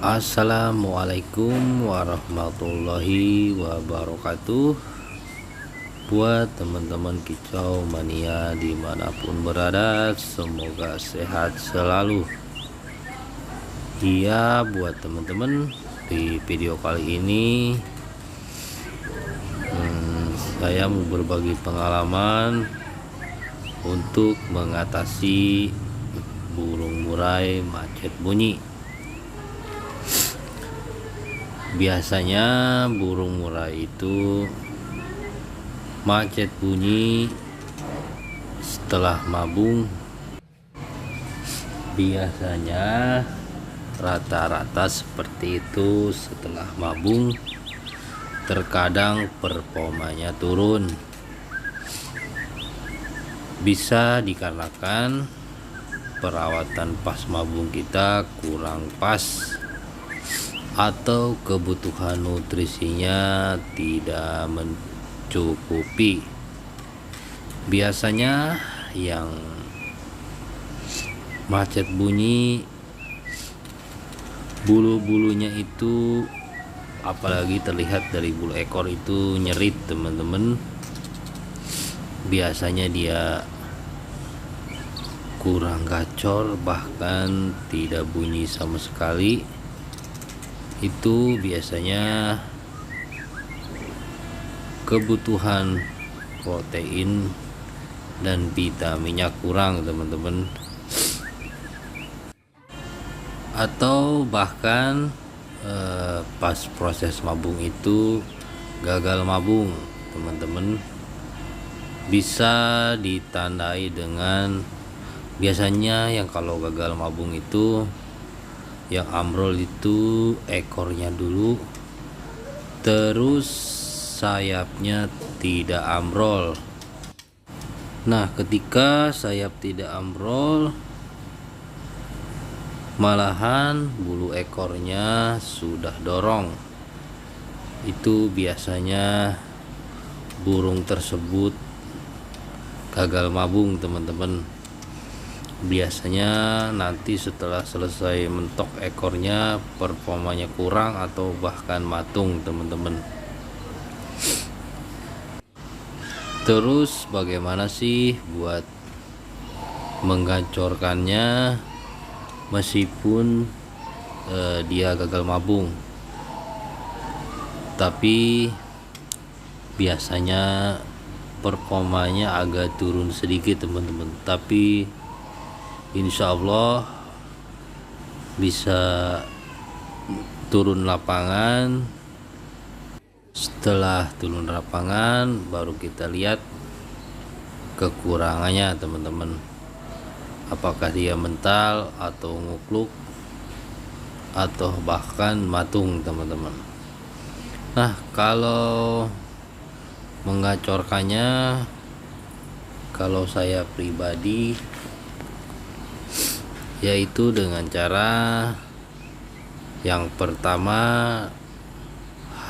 Assalamualaikum warahmatullahi wabarakatuh. Buat teman-teman kicau mania dimanapun berada, semoga sehat selalu. Iya, buat teman-teman, di video kali ini saya mau berbagi pengalaman untuk mengatasi burung murai macet bunyi. Biasanya burung murai itu macet bunyi setelah mabung. Biasanya rata-rata seperti itu setelah mabung. Terkadang performanya turun. Bisa dikarenakan perawatan pas mabung kita kurang pas, atau kebutuhan nutrisinya tidak mencukupi. Biasanya yang macet bunyi, bulu-bulunya itu, apalagi terlihat dari bulu ekor itu nyerit teman-teman. Biasanya dia kurang gacor, bahkan tidak bunyi sama sekali. Itu biasanya kebutuhan protein dan vitaminnya kurang teman-teman, atau bahkan pas proses mabung itu gagal mabung teman-teman. Bisa ditandai dengan, biasanya yang kalau gagal mabung itu yang ambrol itu ekornya dulu, terus sayapnya tidak ambrol. Nah, ketika sayap tidak ambrol, malahan bulu ekornya sudah dorong, itu biasanya burung tersebut gagal mabung teman-teman. Biasanya nanti setelah selesai mentok ekornya, performanya kurang atau bahkan matung teman-teman. Terus bagaimana sih buat menggacorkannya meskipun dia gagal mabung? Tapi biasanya performanya agak turun sedikit teman-teman, tapi insya Allah bisa turun lapangan. Setelah turun lapangan baru kita lihat kekurangannya teman-teman, apakah dia mental atau ngukluk atau bahkan matung teman-teman. Nah, kalau mengacorkannya, kalau saya pribadi, yaitu dengan cara yang pertama,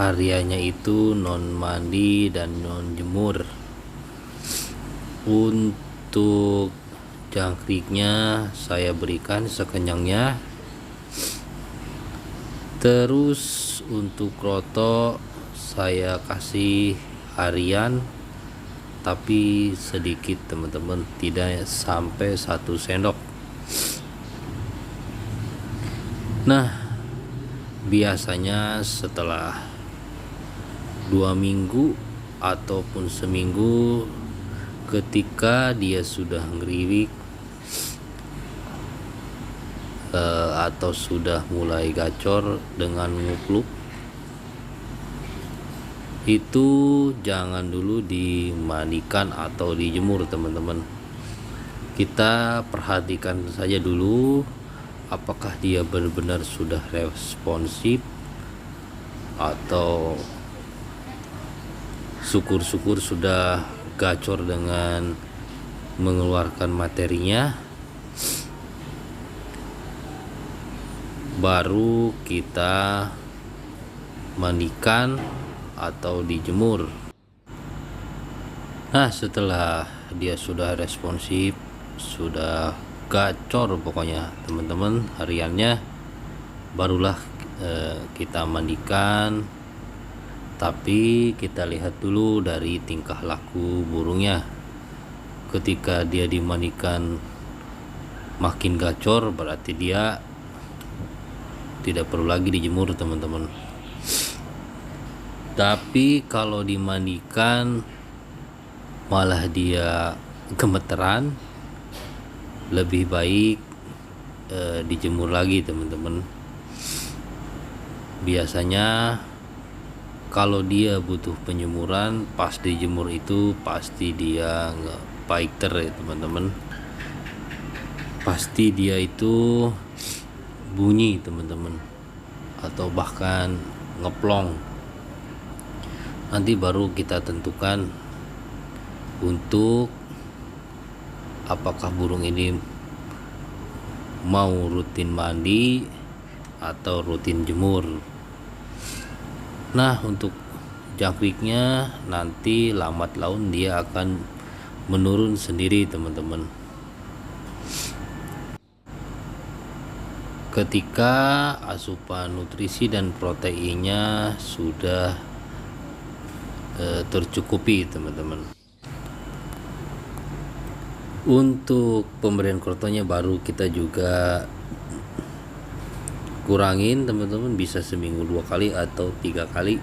hariannya itu non mandi dan non jemur. Untuk jangkriknya saya berikan sekenyangnya. Terus untuk kroto saya kasih harian, tapi sedikit teman-teman, tidak sampai 1 sendok. Nah, biasanya setelah 2 minggu ataupun seminggu, ketika dia sudah ngeriwik atau sudah mulai gacor dengan ngukluk, itu jangan dulu dimandikan atau dijemur teman-teman. Kita perhatikan saja dulu apakah dia benar-benar sudah responsif, atau syukur-syukur sudah gacor dengan mengeluarkan materinya, baru kita mandikan atau dijemur. Nah, setelah dia sudah responsif, sudah gacor pokoknya teman-teman hariannya, barulah kita mandikan, tapi kita lihat dulu dari tingkah laku burungnya. Ketika dia dimandikan makin gacor, berarti dia tidak perlu lagi dijemur, teman-teman. Tapi kalau dimandikan malah dia gemeteran, lebih baik dijemur lagi, teman-teman. Biasanya kalau dia butuh penjemuran, pas dijemur itu pasti dia nggak fighter ya, teman-teman. Pasti dia itu bunyi, teman-teman, atau bahkan ngeplong. Nanti baru kita tentukan untuk apakah burung ini mau rutin mandi atau rutin jemur. Nah, untuk jangkriknya nanti lambat laun dia akan menurun sendiri, teman-teman. Ketika asupan nutrisi dan proteinnya sudah tercukupi, teman-teman. Untuk pemberian krotonya baru kita juga kurangin, teman-teman, bisa seminggu 2 kali atau 3 kali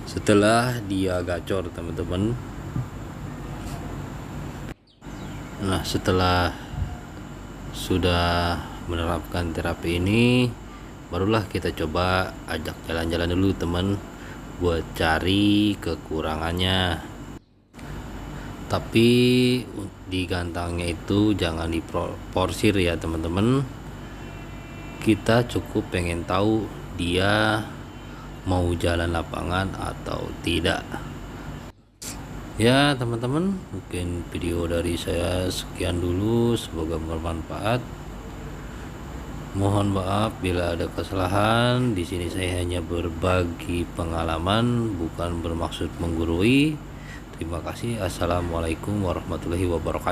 setelah dia gacor, teman-teman. Nah, setelah sudah menerapkan terapi ini, barulah kita coba ajak jalan-jalan dulu, teman, buat cari kekurangannya. Tapi di gantangnya itu jangan diporsir ya, teman-teman. Kita cukup pengen tahu dia mau jalan lapangan atau tidak. Ya, teman-teman, mungkin video dari saya sekian dulu, semoga bermanfaat. Mohon maaf bila ada kesalahan. Di sini saya hanya berbagi pengalaman, bukan bermaksud menggurui. Terima kasih. Assalamualaikum warahmatullahi wabarakatuh.